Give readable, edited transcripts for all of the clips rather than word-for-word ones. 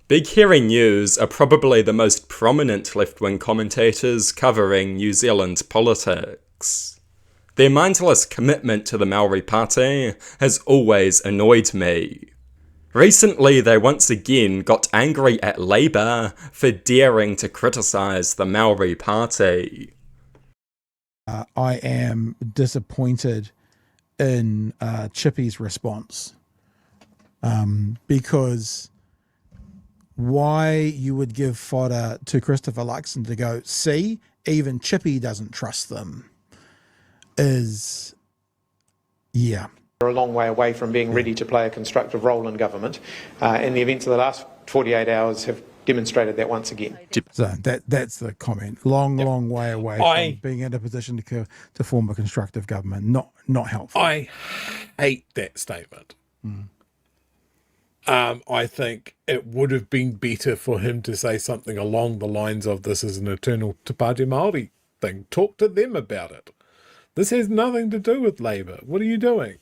Big Hairy News are probably the most prominent left-wing commentators covering New Zealand politics. Their mindless commitment to the Maori Party has always annoyed me. Recently, they once again got angry at Labour for daring to criticise the Maori Party. I am disappointed in Chippy's response, because why you would give fodder to Christopher Luxon to go, see, even Chippy doesn't trust them, is, yeah. We're a long way away from being ready to play a constructive role in government. And the events of the last 48 hours have demonstrated that once again. So that's the comment. Long way away from being in a position to form a constructive government. Not helpful. I hate that statement. I think it would have been better for him to say something along the lines of, this is an eternal Te Pāti Māori thing. Talk to them about it. This has nothing to do with Labour. What are you doing?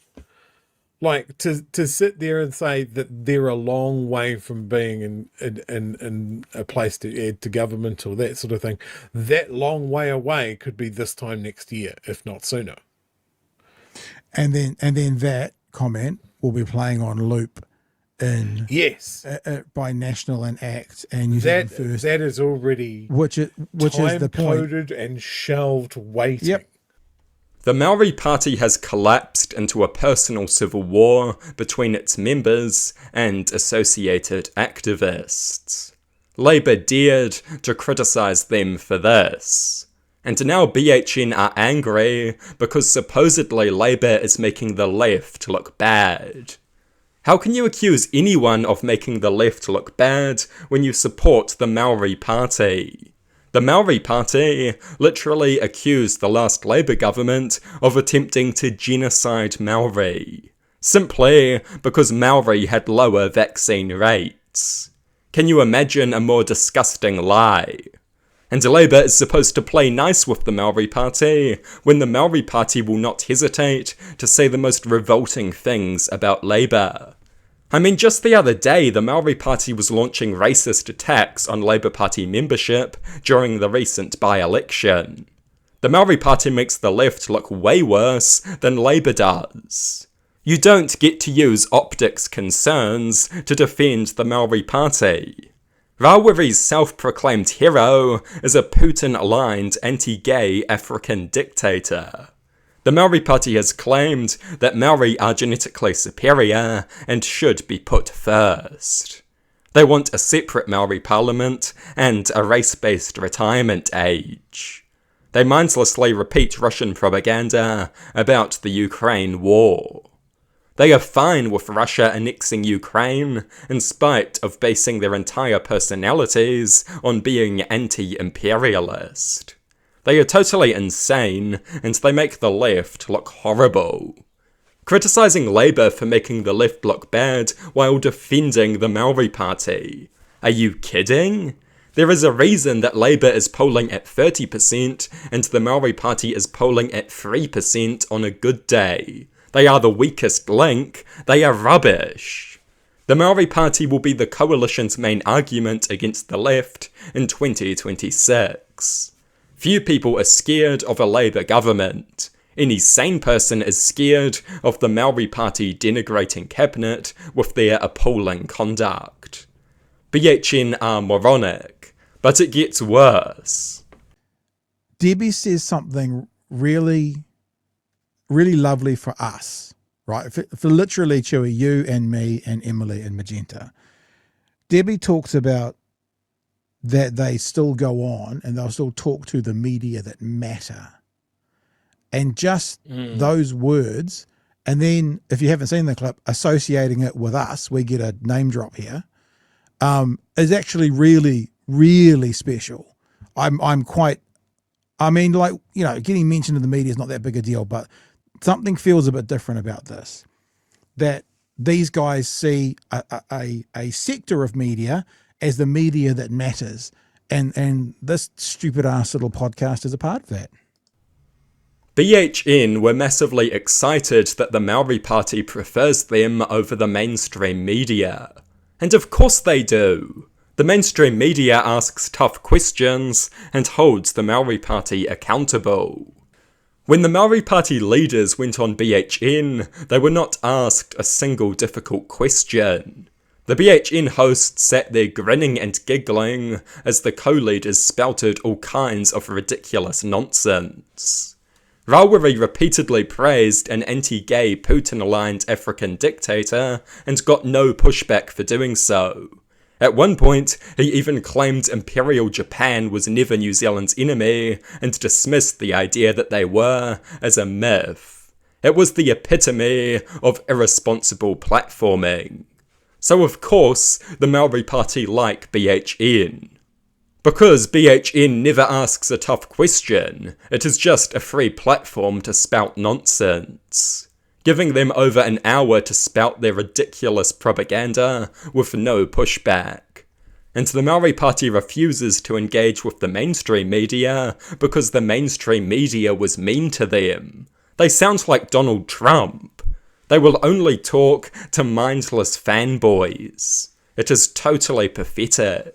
Like, to sit there and say that they're a long way from being in a place to add to government or that sort of thing, that long way away could be this time next year, if not sooner. And then that comment will be playing on loop in by National and Act and New Zealand First. That is already which is the point. Time-coded and shelved waiting. Yep. The Maori Party has collapsed into a personal civil war between its members and associated activists. Labour dared to criticise them for this. And now BHN are angry because supposedly Labour is making the left look bad. How can you accuse anyone of making the left look bad when you support the Maori Party? The Maori Party literally accused the last Labour government of attempting to genocide Maori, simply because Maori had lower vaccine rates. Can you imagine a more disgusting lie? And Labour is supposed to play nice with the Maori Party when the Maori Party will not hesitate to say the most revolting things about Labour. I mean, just the other day, the Maori Party was launching racist attacks on Labour Party membership during the recent by-election. The Maori Party makes the left look way worse than Labour does. You don't get to use optics concerns to defend the Maori Party. Rawiri's self-proclaimed hero is a Putin-aligned anti-gay African dictator. The Maori Party has claimed that Maori are genetically superior and should be put first. They want a separate Maori parliament and a race-based retirement age. They mindlessly repeat Russian propaganda about the Ukraine war. They are fine with Russia annexing Ukraine in spite of basing their entire personalities on being anti-imperialist. They are totally insane, and they make the left look horrible. Criticising Labour for making the left look bad while defending the Maori Party. Are you kidding? There is a reason that Labour is polling at 30% and the Maori Party is polling at 3% on a good day. They are the weakest link. They are rubbish. The Maori Party will be the coalition's main argument against the left in 2026. Few people are scared of a Labour government. Any sane person is scared of the Maori Party denigrating cabinet with their appalling conduct. BHN are moronic, but it gets worse. Debbie says something really, really lovely for us, right? For literally, Chewy, you and me and Emily and Magenta. Debbie talks about that they still go on and they'll still talk to the media that matter. And just those words, and then if you haven't seen the clip, associating it with us, we get a name drop here, is actually really, really special. I'm quite, I mean, like, you know, getting mentioned in the media is not that big a deal, but something feels a bit different about this. That these guys see a sector of media as the media that matters. And this stupid ass little podcast is a part of that. BHN were massively excited that the Maori Party prefers them over the mainstream media. And of course they do. The mainstream media asks tough questions and holds the Maori Party accountable. When the Maori Party leaders went on BHN, they were not asked a single difficult question. The BHN hosts sat there grinning and giggling as the co-leaders spouted all kinds of ridiculous nonsense. Rawiri repeatedly praised an anti-gay Putin-aligned African dictator and got no pushback for doing so. At one point, he even claimed Imperial Japan was never New Zealand's enemy and dismissed the idea that they were as a myth. It was the epitome of irresponsible platforming. So of course, the Maori Party like BHN. Because BHN never asks a tough question, it is just a free platform to spout nonsense, giving them over an hour to spout their ridiculous propaganda with no pushback. And the Maori Party refuses to engage with the mainstream media because the mainstream media was mean to them. They sound like Donald Trump. They will only talk to mindless fanboys. It is totally pathetic.